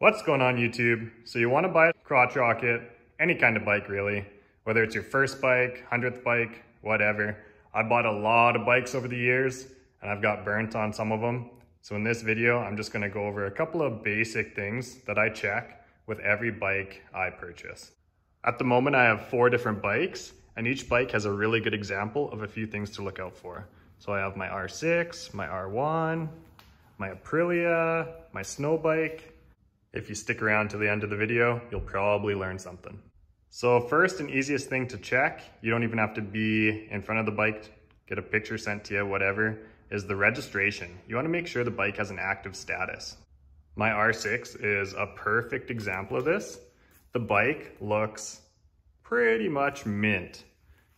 What's going on YouTube? So you want to buy a crotch rocket, any kind of bike really, whether it's your first bike, 100th bike, whatever. I bought a lot of bikes over the years and I've got burnt on some of them. So in this video, I'm just going to go over a couple of basic things that I check with every bike I purchase. At the moment, I have 4 different bikes and each bike has a really good example of a few things to look out for. So I have my R6, my R1, my Aprilia, my snow bike. If you stick around to the end of the video, you'll probably learn something. So first and easiest thing to check, you don't even have to be in front of the bike, get a picture sent to you, whatever, is the registration. You want to make sure the bike has an active status. My R6 is a perfect example of this. The bike looks pretty much mint.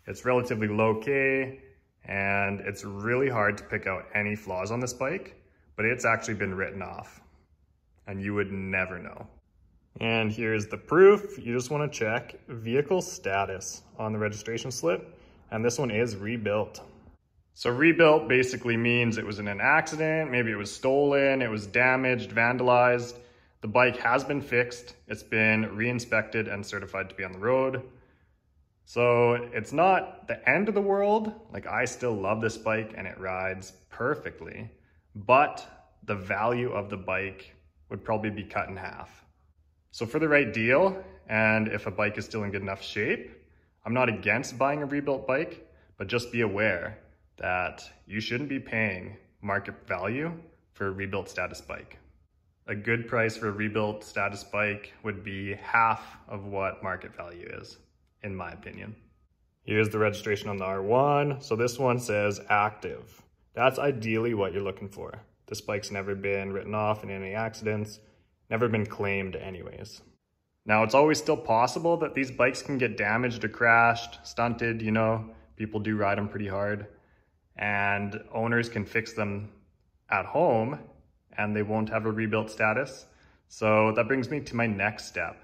It's relatively low K and it's really hard to pick out any flaws on this bike, but it's actually been written off. And you would never know. And here's the proof. You just want to check vehicle status on the registration slip. And this one is rebuilt. So rebuilt basically means it was in an accident, maybe it was stolen, it was damaged, vandalized. The bike has been fixed, it's been re-inspected and certified to be on the road. So it's not the end of the world. Like, I still love this bike and it rides perfectly, but the value of the bike would probably be cut in half. So for the right deal, and if a bike is still in good enough shape, I'm not against buying a rebuilt bike, but just be aware that you shouldn't be paying market value for a rebuilt status bike. A good price for a rebuilt status bike would be half of what market value is, in my opinion. Here's the registration on the R1. So this one says active. That's ideally what you're looking for. This bike's never been written off in any accidents, never been claimed anyways. Now, it's always still possible that these bikes can get damaged or crashed, stunted, you know, people do ride them pretty hard, and owners can fix them at home and they won't have a rebuilt status. So that brings me to my next step,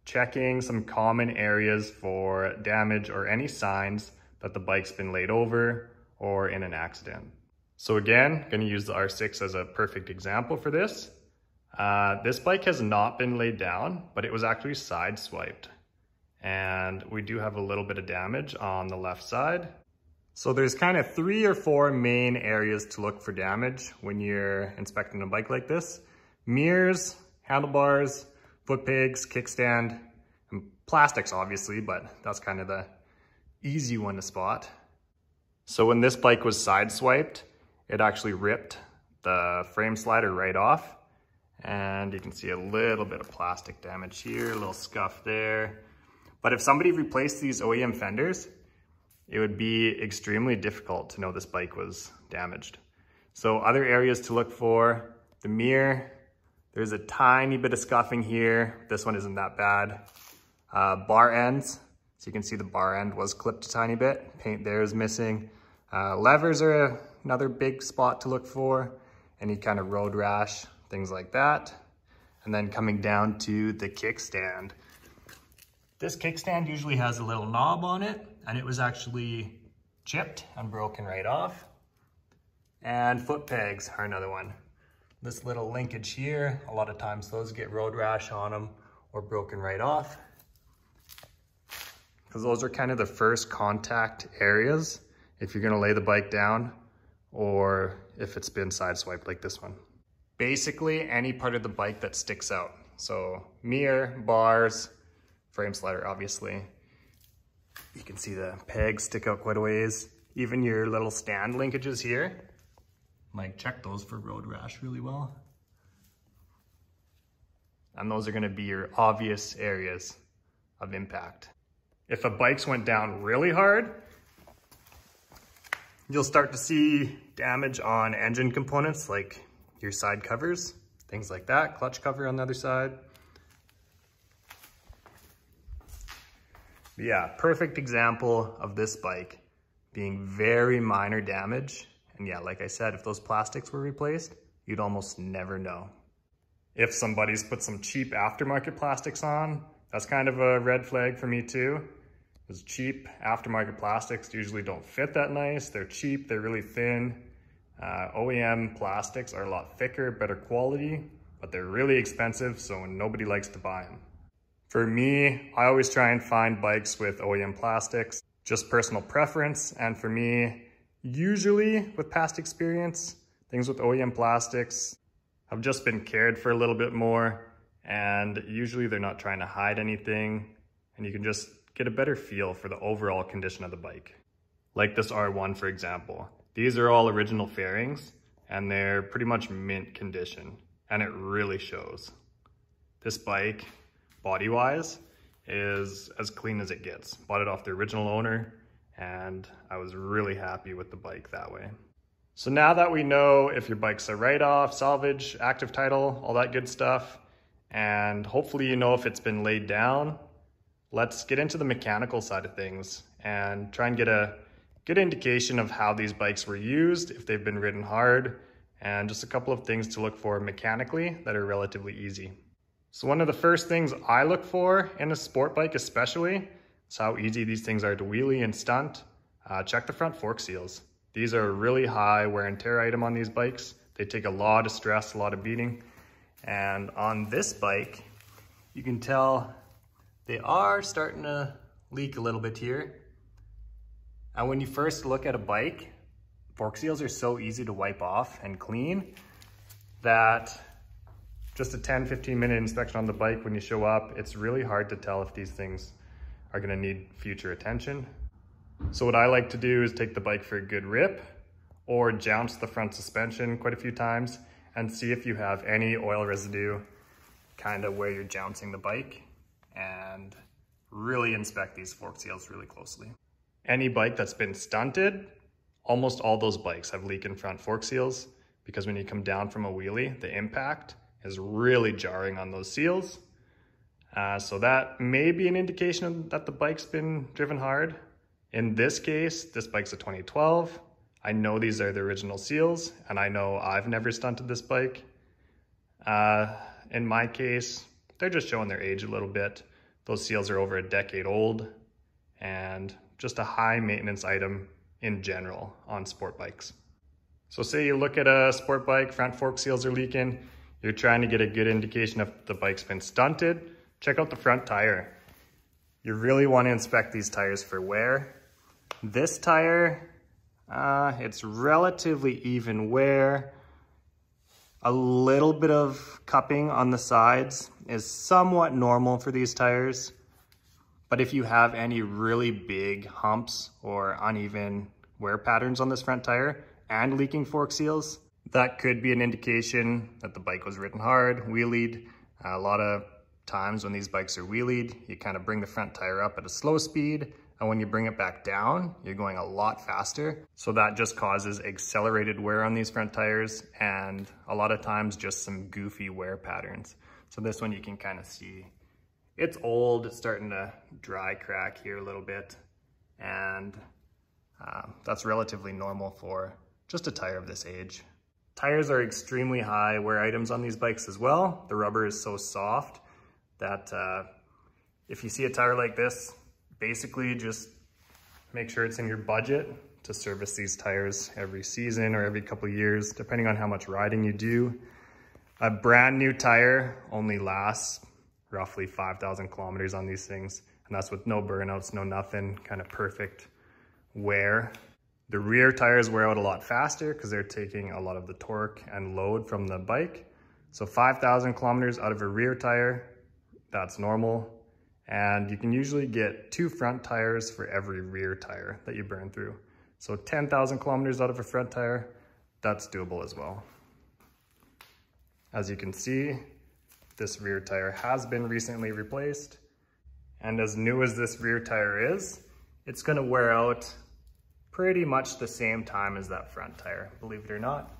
checking some common areas for damage or any signs that the bike's been laid over or in an accident. So again, going to use the R6 as a perfect example for this. This bike has not been laid down, but it was actually side-swiped. And we do have a little bit of damage on the left side. So there's kind of 3 or 4 main areas to look for damage when you're inspecting a bike like this. Mirrors, handlebars, foot pegs, kickstand, and plastics obviously, but that's kind of the easy one to spot. So when this bike was side-swiped, it actually ripped the frame slider right off. And you can see a little bit of plastic damage here, a little scuff there. But if somebody replaced these OEM fenders, it would be extremely difficult to know this bike was damaged. So other areas to look for, the mirror, there's a tiny bit of scuffing here. This one isn't that bad. Bar ends, so you can see the bar end was clipped a tiny bit. Paint there is missing. Levers are another big spot to look for, any kind of road rash, things like that. And then coming down to the kickstand. This kickstand usually has a little knob on it, and it was actually chipped and broken right off. And foot pegs are another one. This little linkage here, a lot of times those get road rash on them or broken right off, because those are kind of the first contact areas if you're gonna lay the bike down, or if it's been sideswiped like this one. Basically, any part of the bike that sticks out. So mirror, bars, frame slider, obviously. You can see the pegs stick out quite a ways. Even your little stand linkages here, like, check those for road rash really well. And those are gonna be your obvious areas of impact. If a bike's went down really hard, you'll start to see damage on engine components like your side covers, things like that, clutch cover on the other side. But yeah, perfect example of this bike being very minor damage. And yeah, like I said, if those plastics were replaced, you'd almost never know. If somebody's put some cheap aftermarket plastics on, that's kind of a red flag for me too. Because cheap aftermarket plastics usually don't fit that nice. They're cheap, they're really thin. OEM plastics are a lot thicker, better quality. but they're really expensive, so nobody likes to buy them. For me, I always try and find bikes with OEM plastics, just personal preference. And for me, usually with past experience, things with OEM plastics have just been cared for a little bit more, and usually they're not trying to hide anything, and you can just get a better feel for the overall condition of the bike. Like this R1, for example. These are all original fairings, and they're pretty much mint condition, and it really shows. This bike, body-wise, is as clean as it gets. Bought it off the original owner, and I was really happy with the bike that way. So now that we know if your bike's a write-off, salvage, active title, all that good stuff, and hopefully you know if it's been laid down, let's get into the mechanical side of things and try and get a good indication of how these bikes were used, if they've been ridden hard, and just a couple of things to look for mechanically that are relatively easy. So one of the first things I look for in a sport bike especially is how easy these things are to wheelie and stunt. Check the front fork seals. These are a really high wear and tear item on these bikes. They take a lot of stress, a lot of beating. And on this bike, you can tell they are starting to leak a little bit here. And when you first look at a bike, fork seals are so easy to wipe off and clean that just a 10-15 minute inspection on the bike when you show up, it's really hard to tell if these things are gonna need future attention. So what I like to do is take the bike for a good rip or jounce the front suspension quite a few times and see if you have any oil residue kind of where you're jouncing the bike, and really inspect these fork seals really closely. Any bike that's been stunted, almost all those bikes have leaking front fork seals, because when you come down from a wheelie, the impact is really jarring on those seals. So that may be an indication that the bike's been driven hard. In this case, this bike's a 2012. I know these are the original seals, and I know I've never stunted this bike. In my case, they're just showing their age a little bit. Those seals are over a decade old, and just a high maintenance item in general on sport bikes. So say you look at a sport bike, front fork seals are leaking, you're trying to get a good indication if the bike's been stunted, check out the front tire. You really want to inspect these tires for wear. This tire, it's relatively even wear. A little bit of cupping on the sides is somewhat normal for these tires. But if you have any really big humps or uneven wear patterns on this front tire and leaking fork seals, that could be an indication that the bike was ridden hard, wheelied. A lot of times when these bikes are wheelied, you kind of bring the front tire up at a slow speed, and when you bring it back down, you're going a lot faster. So that just causes accelerated wear on these front tires, and a lot of times just some goofy wear patterns. So this one you can kind of see. It's old, it's starting to dry crack here a little bit, and that's relatively normal for just a tire of this age. Tires are extremely high wear items on these bikes as well. The rubber is so soft that if you see a tire like this, basically just make sure it's in your budget to service these tires every season or every couple of years, depending on how much riding you do. A brand new tire only lasts roughly 5,000 kilometers on these things, and that's with no burnouts, no nothing, kind of perfect wear. The rear tires wear out a lot faster because they're taking a lot of the torque and load from the bike. So 5,000 kilometers out of a rear tire, that's normal. And you can usually get 2 front tires for every rear tire that you burn through. So 10,000 kilometers out of a front tire, that's doable as well. As you can see, this rear tire has been recently replaced. And as new as this rear tire is, it's gonna wear out pretty much the same time as that front tire, believe it or not.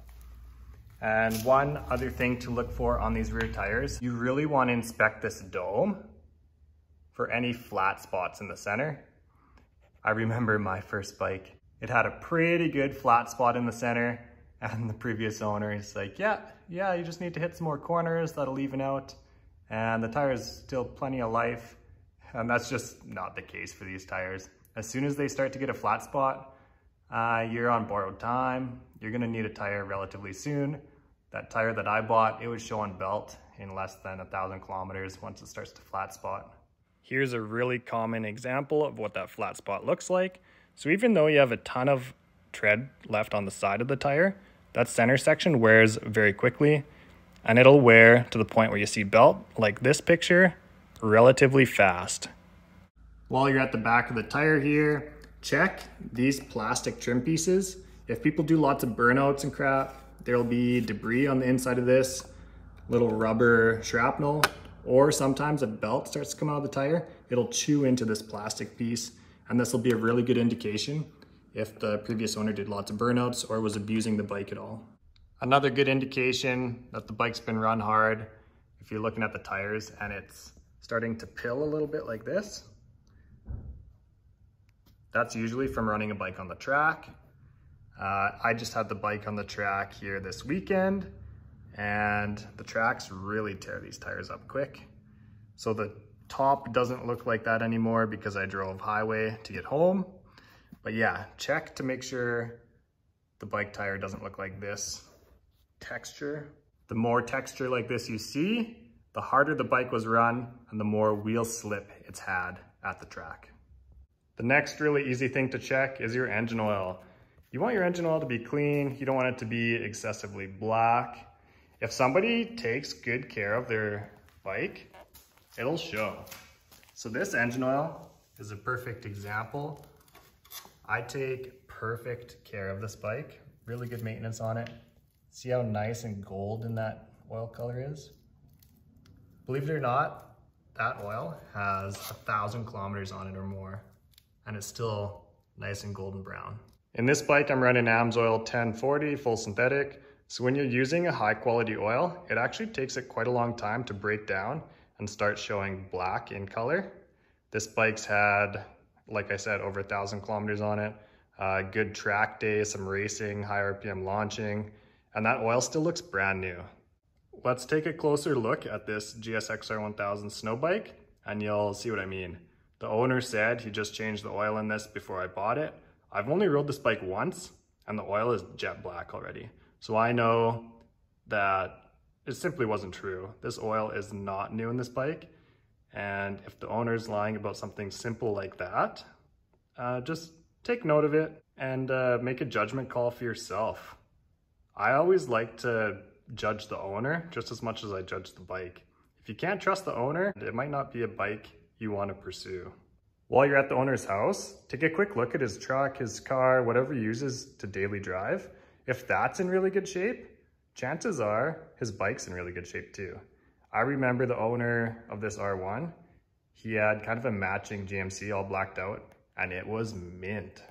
And one other thing to look for on these rear tires, you really want to inspect this dome for any flat spots in the center. I remember my first bike, it had a pretty good flat spot in the center, and the previous owner is like, yeah, you just need to hit some more corners, that'll even out. And the tire's still plenty of life. And that's just not the case for these tires. As soon as they start to get a flat spot, you're on borrowed time. You're gonna need a tire relatively soon. That tire that I bought, it was showing belt in less than 1,000 kilometers once it starts to flat spot. Here's a really common example of what that flat spot looks like. So even though you have a ton of tread left on the side of the tire, that center section wears very quickly, and it'll wear to the point where you see belt, like this picture, relatively fast. While you're at the back of the tire here, check these plastic trim pieces. If people do lots of burnouts and crap, there'll be debris on the inside of this, little rubber shrapnel, or sometimes a belt starts to come out of the tire, it'll chew into this plastic piece, and this will be a really good indication if the previous owner did lots of burnouts or was abusing the bike at all. Another good indication that the bike's been run hard, if you're looking at the tires and it's starting to pill a little bit like this, that's usually from running a bike on the track. I just had the bike on the track here this weekend, and the tracks really tear these tires up quick. So the top doesn't look like that anymore because I drove highway to get home. But yeah, check to make sure the bike tire doesn't look like this texture. The more texture like this you see, the harder the bike was run and the more wheel slip it's had at the track. The next really easy thing to check is your engine oil. You want your engine oil to be clean. You don't want it to be excessively black. If somebody takes good care of their bike, it'll show. So this engine oil is a perfect example. I take perfect care of this bike. Really good maintenance on it. See how nice and golden that oil color is? Believe it or not, that oil has 1,000 kilometers on it or more, and it's still nice and golden brown. In this bike, I'm running AMSOIL 1040 full synthetic. So when you're using a high quality oil, it actually takes it quite a long time to break down and start showing black in color. This bike's had, like I said, over 1,000 kilometers on it. Good track day, some racing, high RPM launching, and that oil still looks brand new. Let's take a closer look at this GSXR 1000 snow bike, and you'll see what I mean. The owner said he just changed the oil in this before I bought it. I've only rode this bike once, and the oil is jet black already. So I know that it simply wasn't true. This oil is not new in this bike. And if the owner's lying about something simple like that, just take note of it and make a judgment call for yourself. I always like to judge the owner just as much as I judge the bike. If you can't trust the owner, it might not be a bike you want to pursue. While you're at the owner's house, take a quick look at his truck, his car, whatever he uses to daily drive. If that's in really good shape, chances are his bike's in really good shape too. I remember the owner of this R1, he had kind of a matching GMC all blacked out, and it was mint.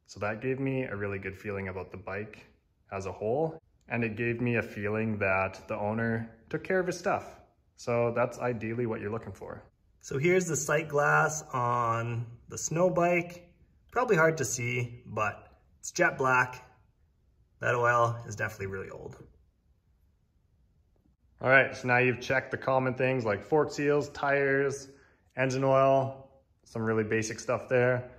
So that gave me a really good feeling about the bike as a whole, and it gave me a feeling that the owner took care of his stuff. So that's ideally what you're looking for. So here's the sight glass on the snow bike. Probably hard to see, but it's jet black. That oil is definitely really old. All right, so now you've checked the common things like fork seals, tires, engine oil, some really basic stuff there.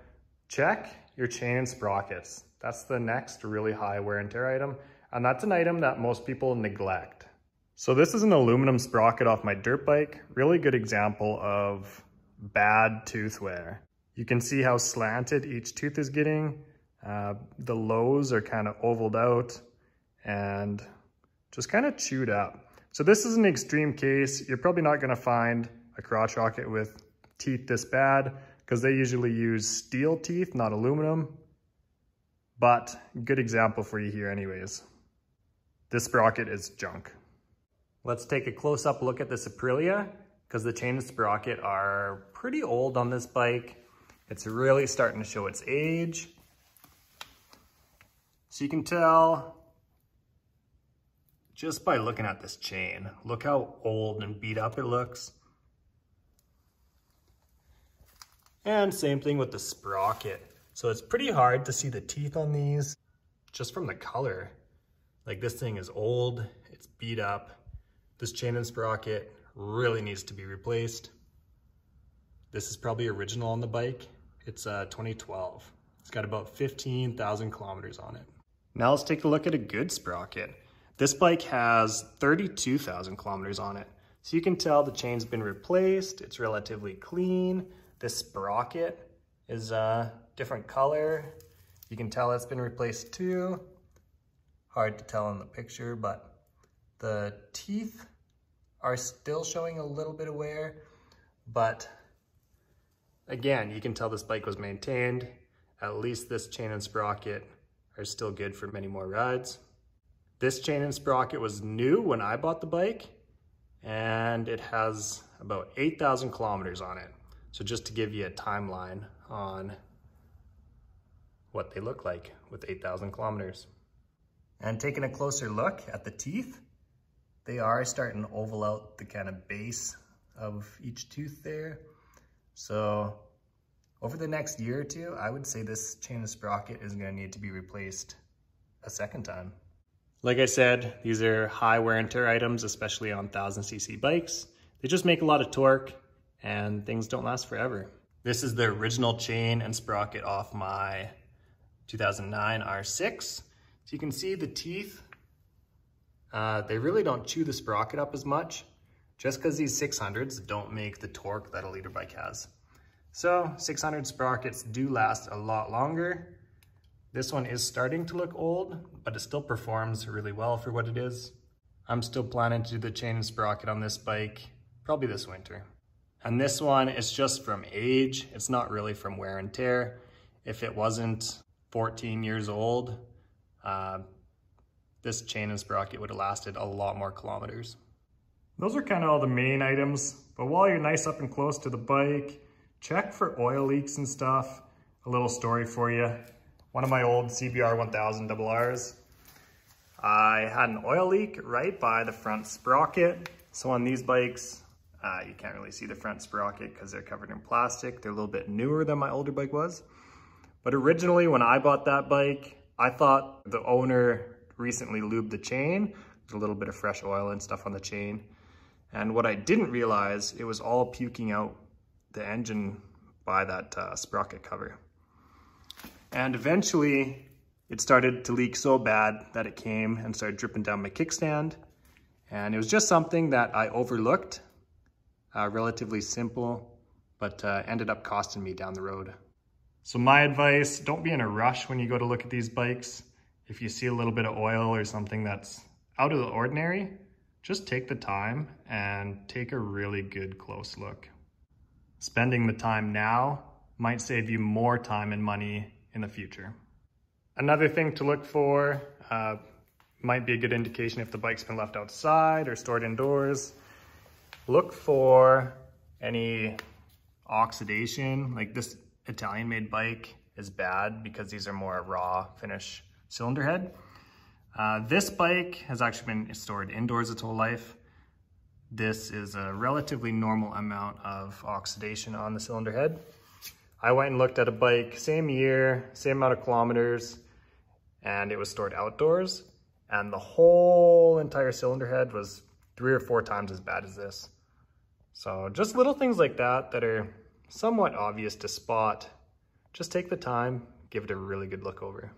Check your chain and sprockets. That's the next really high wear and tear item, and that's an item that most people neglect. So this is an aluminum sprocket off my dirt bike. Really good example of bad tooth wear. You can see how slanted each tooth is getting. The lows are kind of ovaled out and just kind of chewed up. So this is an extreme case. You're probably not going to find a crotch rocket with teeth this bad because they usually use steel teeth, not aluminum. But good example for you here anyways. This sprocket is junk. Let's take a close-up look at this Aprilia because the chain and sprocket are pretty old on this bike. It's really starting to show its age. So you can tell just by looking at this chain, look how old and beat up it looks. And same thing with the sprocket. So it's pretty hard to see the teeth on these just from the color. Like this thing is old, it's beat up. This chain and sprocket really needs to be replaced. This is probably original on the bike. It's 2012. It's got about 15,000 kilometers on it. Now let's take a look at a good sprocket. This bike has 32,000 kilometers on it. So you can tell the chain's been replaced, it's relatively clean. This sprocket is a different color. You can tell it's been replaced too. Hard to tell in the picture, but the teeth are still showing a little bit of wear, but again, you can tell this bike was maintained. At least this chain and sprocket are still good for many more rides. This chain and sprocket was new when I bought the bike, and it has about 8,000 kilometers on it. So just to give you a timeline on what they look like with 8,000 kilometers. And taking a closer look at the teeth, they are starting to oval out the kind of base of each tooth there. So over the next year or two, I would say this chain and sprocket is going to need to be replaced a second time. Like I said, these are high wear and tear items, especially on 1000cc bikes. They just make a lot of torque and things don't last forever. This is the original chain and sprocket off my 2009 R6. So you can see the teeth, they really don't chew the sprocket up as much, just because these 600s don't make the torque that a liter bike has. So 600 sprockets do last a lot longer. This one is starting to look old, but it still performs really well for what it is. I'm still planning to do the chain and sprocket on this bike, probably this winter. And this one is just from age. It's not really from wear and tear. If it wasn't 14 years old, this chain and sprocket would have lasted a lot more kilometers. Those are kind of all the main items, but while you're nice up and close to the bike, check for oil leaks and stuff. A little story for you. One of my old CBR 1000 RRs, I had an oil leak right by the front sprocket. So on these bikes, you can't really see the front sprocket because they're covered in plastic. They're a little bit newer than my older bike was. But originally when I bought that bike, I thought the owner recently lubed the chain. There's a little bit of fresh oil and stuff on the chain. And what I didn't realize, it was all puking out the engine by that sprocket cover. And eventually it started to leak so bad that it came and started dripping down my kickstand. And it was just something that I overlooked, relatively simple, but ended up costing me down the road. So my advice, don't be in a rush when you go to look at these bikes. If you see a little bit of oil or something that's out of the ordinary, just take the time and take a really good close look. Spending the time now might save you more time and money in the future. Another thing to look for, might be a good indication if the bike's been left outside or stored indoors. Look for any oxidation. Like this Italian made bike is bad because these are more raw finish cylinder head. This bike has actually been stored indoors its whole life. This is a relatively normal amount of oxidation on the cylinder head. I went and looked at a bike, same year, same amount of kilometers, and it was stored outdoors, and the whole entire cylinder head was 3 or 4 times as bad as this. So just little things like that that are somewhat obvious to spot. Just take the time, give it a really good look over.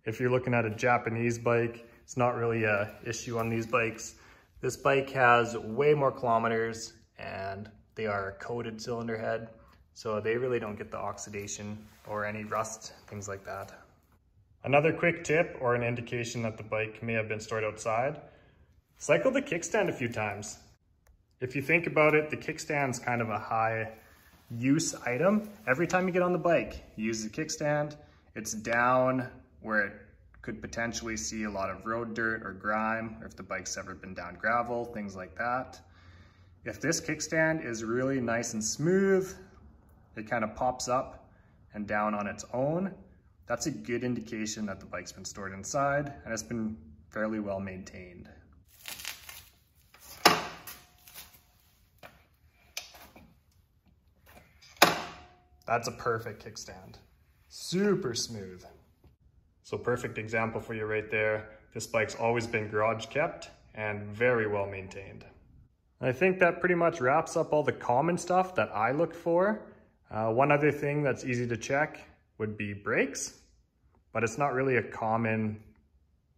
If you're looking at a Japanese bike, it's not really an issue on these bikes. This bike has way more kilometers and they are a coated cylinder head, so they really don't get the oxidation or any rust, things like that. Another quick tip or an indication that the bike may have been stored outside, cycle the kickstand a few times. If you think about it, the kickstand's kind of a high use item. Every time you get on the bike, you use the kickstand, it's down where it could potentially see a lot of road dirt or grime, or if the bike's ever been down gravel, things like that. If this kickstand is really nice and smooth, it kind of pops up and down on its own, that's a good indication that the bike's been stored inside and it's been fairly well maintained. That's a perfect kickstand. Super smooth. So perfect example for you right there. This bike's always been garage kept and very well maintained. I think that pretty much wraps up all the common stuff that I look for. One other thing that's easy to check would be brakes, but it's not really a common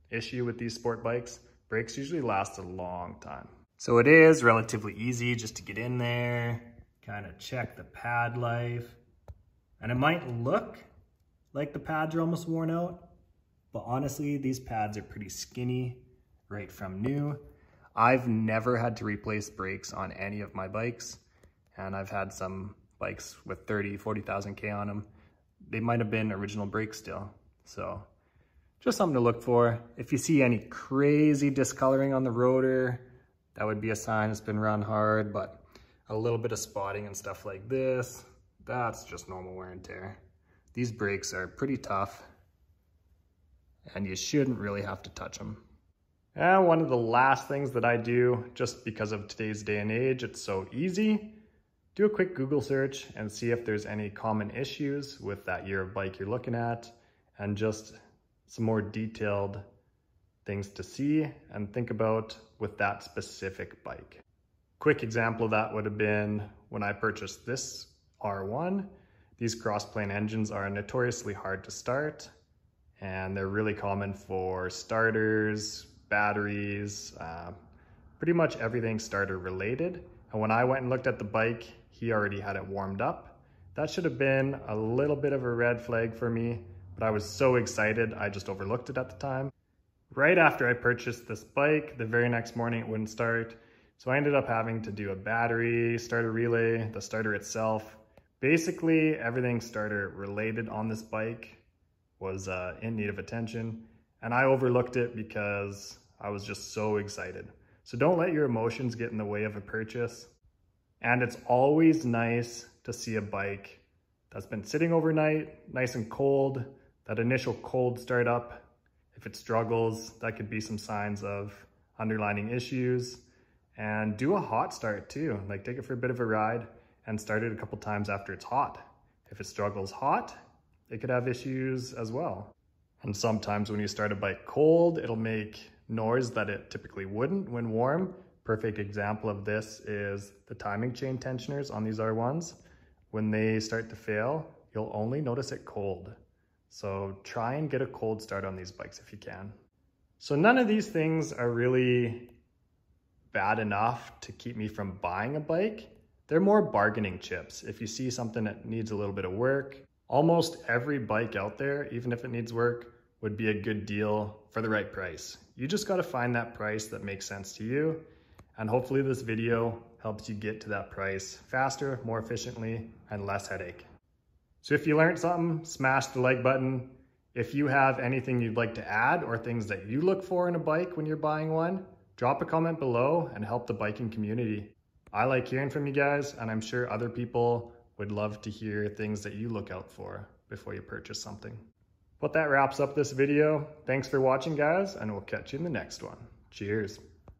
issue with these sport bikes. Brakes usually last a long time. So it is relatively easy just to get in there, kind of check the pad life. And it might look like the pads are almost worn out, but honestly, these pads are pretty skinny right from new. I've never had to replace brakes on any of my bikes, and I've had some bikes with 30, 40,000 K on them. They might have been original brakes still. So just something to look for. If you see any crazy discoloring on the rotor, that would be a sign it's been run hard, but a little bit of spotting and stuff like this, that's just normal wear and tear. These brakes are pretty tough, and you shouldn't really have to touch them. And one of the last things that I do, just because of today's day and age, it's so easy, do a quick Google search and see if there's any common issues with that year of bike you're looking at, and just some more detailed things to see and think about with that specific bike. Quick example of that would have been when I purchased this R1. These cross-plane engines are notoriously hard to start, and they're really common for starters, batteries, pretty much everything starter related. And when I went and looked at the bike, he already had it warmed up. That should have been a little bit of a red flag for me, but I was so excited, I just overlooked it at the time. Right after I purchased this bike, the very next morning it wouldn't start. So I ended up having to do a battery, starter relay, the starter itself. Basically, everything starter related on this bike was in need of attention. And I overlooked it because I was just so excited. So don't let your emotions get in the way of a purchase. And it's always nice to see a bike that's been sitting overnight, nice and cold. That initial cold start up, if it struggles, that could be some signs of underlying issues. And do a hot start too. Like, take it for a bit of a ride and start it a couple times after it's hot. If it struggles hot, it could have issues as well. And sometimes when you start a bike cold, it'll make noise that it typically wouldn't when warm. Perfect example of this is the timing chain tensioners on these R1s. When they start to fail, you'll only notice it cold. So try and get a cold start on these bikes if you can. So none of these things are really bad enough to keep me from buying a bike. They're more bargaining chips. If you see something that needs a little bit of work, almost every bike out there, even if it needs work, would be a good deal for the right price. You just got to find that price that makes sense to you. And hopefully this video helps you get to that price faster, more efficiently, and less headache. So if you learned something, smash the like button. If you have anything you'd like to add or things that you look for in a bike when you're buying one, drop a comment below and help the biking community. I like hearing from you guys, and I'm sure other people would love to hear things that you look out for before you purchase something. But that wraps up this video. Thanks for watching, guys, and we'll catch you in the next one. Cheers.